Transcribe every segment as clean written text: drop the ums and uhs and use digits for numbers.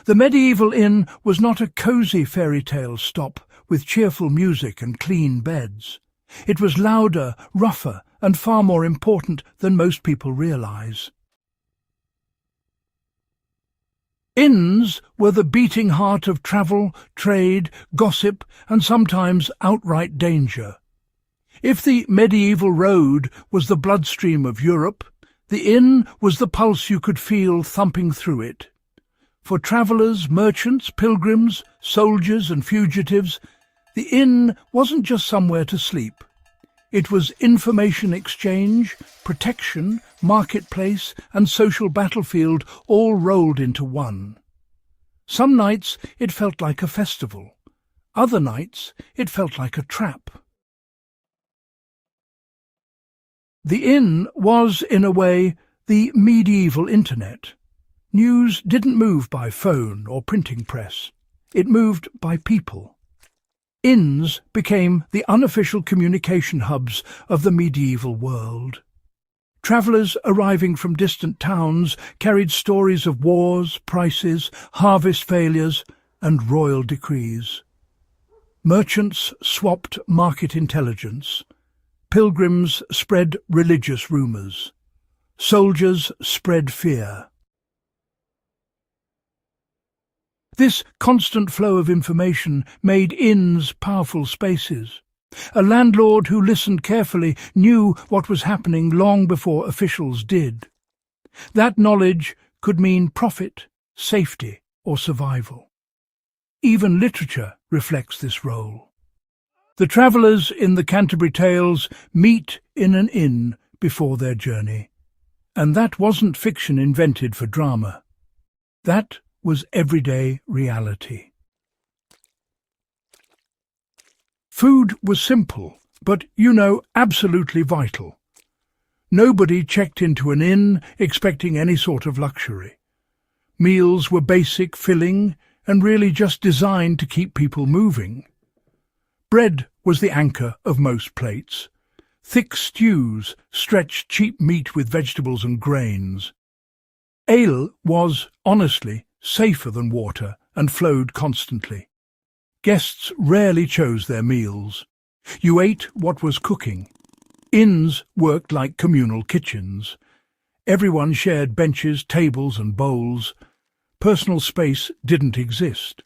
The medieval inn was not a cosy fairy tale stop with cheerful music and clean beds. It was louder, rougher, and far more important than most people realise. Inns were the beating heart of travel, trade, gossip, and sometimes outright danger. If the medieval road was the bloodstream of Europe, the inn was the pulse you could feel thumping through it. For travellers, merchants, pilgrims, soldiers and fugitives, the inn wasn't just somewhere to sleep. It was information exchange, protection, marketplace and social battlefield all rolled into one. Some nights it felt like a festival. Other nights it felt like a trap. The inn was, in a way, the medieval internet. News didn't move by phone or printing press. It moved by people. Inns became the unofficial communication hubs of the medieval world. Travellers arriving from distant towns carried stories of wars, prices, harvest failures, and royal decrees. Merchants swapped market intelligence. Pilgrims spread religious rumours. Soldiers spread fear. This constant flow of information made inns powerful spaces. A landlord who listened carefully knew what was happening long before officials did. That knowledge could mean profit, safety, or survival. Even literature reflects this role. The travellers in the Canterbury Tales meet in an inn before their journey. And that wasn't fiction invented for drama. That was everyday reality. Food was simple, but, absolutely vital. Nobody checked into an inn expecting any sort of luxury. Meals were basic, filling, and really just designed to keep people moving. Bread was the anchor of most plates. Thick stews stretched cheap meat with vegetables and grains. Ale was, honestly, safer than water and flowed constantly. Guests rarely chose their meals. You ate what was cooking. Inns worked like communal kitchens. Everyone shared benches, tables and bowls. Personal space didn't exist.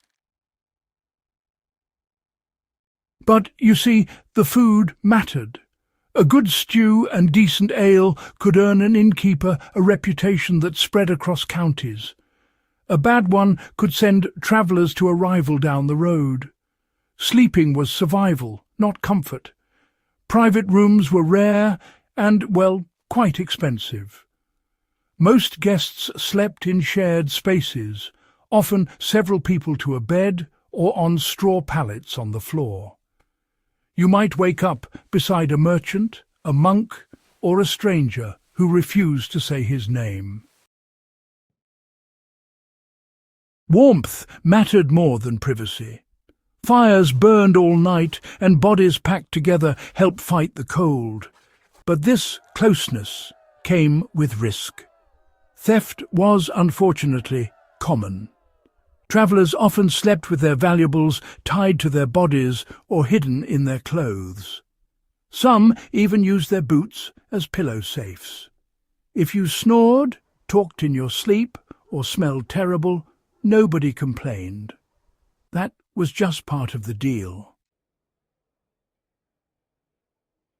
But, you see, the food mattered. A good stew and decent ale could earn an innkeeper a reputation that spread across counties. A bad one could send travellers to a rival down the road. Sleeping was survival, not comfort. Private rooms were rare and, quite expensive. Most guests slept in shared spaces, often several people to a bed or on straw pallets on the floor. You might wake up beside a merchant, a monk, or a stranger who refused to say his name. Warmth mattered more than privacy. Fires burned all night and bodies packed together helped fight the cold. But this closeness came with risk. Theft was, unfortunately, common. Travellers often slept with their valuables tied to their bodies or hidden in their clothes. Some even used their boots as pillow safes. If you snored, talked in your sleep, or smelled terrible, nobody complained. That was just part of the deal.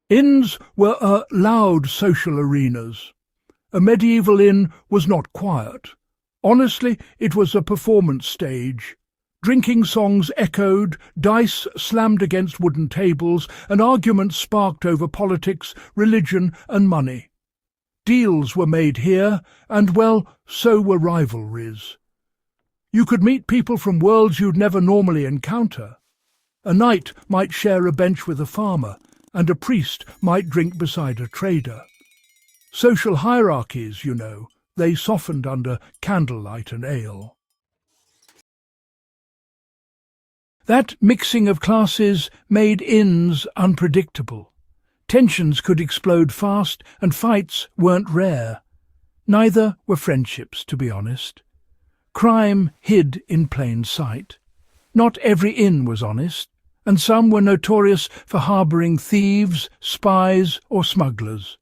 Inns were loud social arenas. A medieval inn was not quiet. Honestly, it was a performance stage. Drinking songs echoed, dice slammed against wooden tables, and arguments sparked over politics, religion and money. Deals were made here, and, so were rivalries. You could meet people from worlds you'd never normally encounter. A knight might share a bench with a farmer, and a priest might drink beside a trader. Social hierarchies, they softened under candlelight and ale. That mixing of classes made inns unpredictable. Tensions could explode fast, and fights weren't rare. Neither were friendships, to be honest. Crime hid in plain sight. Not every inn was honest, and some were notorious for harbouring thieves, spies, or smugglers.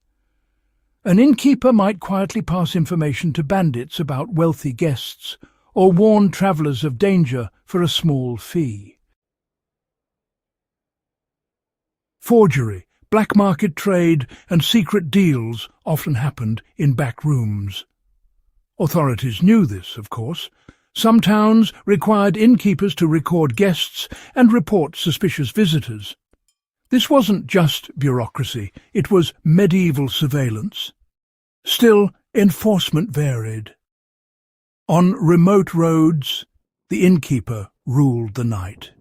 An innkeeper might quietly pass information to bandits about wealthy guests, or warn travellers of danger for a small fee. Forgery, black market trade, and secret deals often happened in back rooms. Authorities knew this, of course. Some towns required innkeepers to record guests and report suspicious visitors. This wasn't just bureaucracy, it was medieval surveillance. Still, enforcement varied. On remote roads, the innkeeper ruled the night.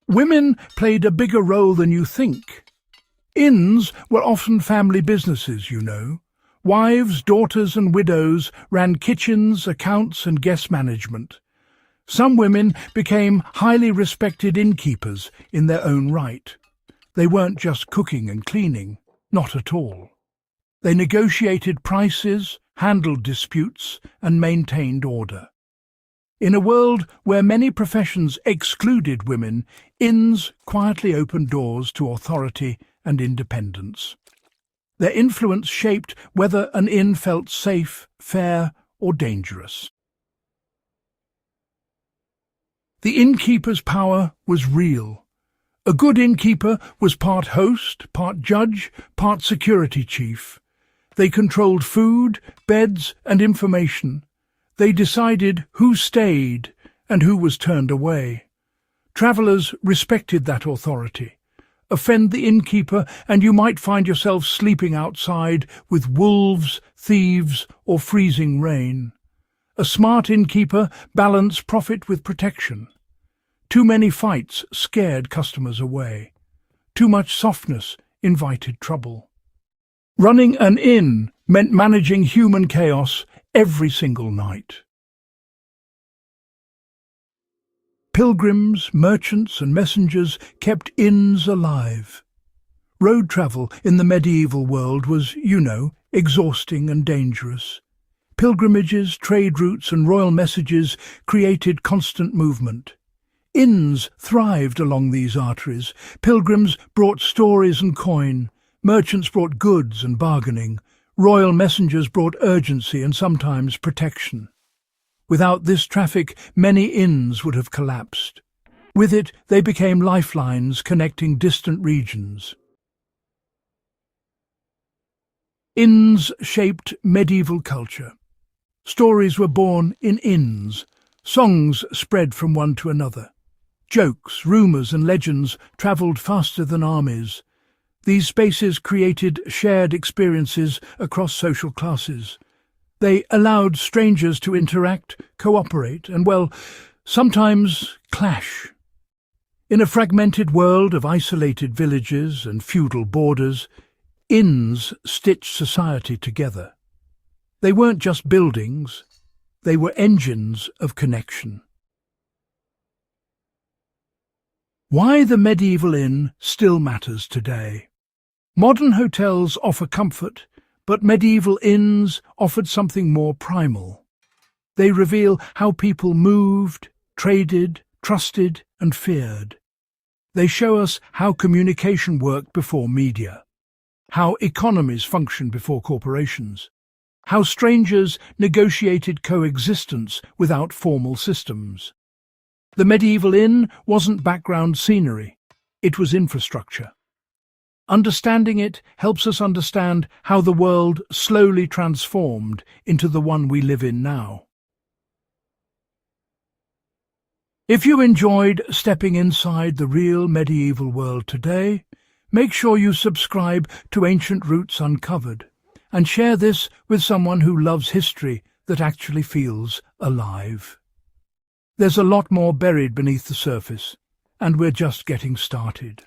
Women played a bigger role than you think. Inns were often family businesses, you know. Wives, daughters and widows ran kitchens, accounts and guest management. Some women became highly respected innkeepers in their own right. They weren't just cooking and cleaning, not at all. They negotiated prices, handled disputes and maintained order. In a world where many professions excluded women, inns quietly opened doors to authority and independence. Their influence shaped whether an inn felt safe, fair, or dangerous. The innkeeper's power was real. A good innkeeper was part host, part judge, part security chief. They controlled food, beds, and information. They decided who stayed and who was turned away. Travellers respected that authority. Offend the innkeeper and you might find yourself sleeping outside with wolves, thieves, or freezing rain. A smart innkeeper balanced profit with protection. Too many fights scared customers away. Too much softness invited trouble. Running an inn meant managing human chaos every single night. Pilgrims, merchants and messengers kept inns alive. Road travel in the medieval world was, you know, exhausting and dangerous. Pilgrimages, trade routes and royal messages created constant movement. Inns thrived along these arteries. Pilgrims brought stories and coin. Merchants brought goods and bargaining. Royal messengers brought urgency and sometimes protection. Without this traffic, many inns would have collapsed. With it, they became lifelines connecting distant regions. Inns shaped medieval culture. Stories were born in inns. Songs spread from one to another. Jokes, rumours and legends travelled faster than armies. These spaces created shared experiences across social classes. They allowed strangers to interact, cooperate, and, well, sometimes clash. In a fragmented world of isolated villages and feudal borders, inns stitched society together. They weren't just buildings, they were engines of connection. Why the medieval inn still matters today. Modern hotels offer comfort, but medieval inns offered something more primal. They reveal how people moved, traded, trusted, and feared. They show us how communication worked before media, how economies functioned before corporations, how strangers negotiated coexistence without formal systems. The medieval inn wasn't background scenery, it was infrastructure. Understanding it helps us understand how the world slowly transformed into the one we live in now. If you enjoyed stepping inside the real medieval world today, make sure you subscribe to Ancient Roots Uncovered and share this with someone who loves history that actually feels alive. There's a lot more buried beneath the surface, and we're just getting started.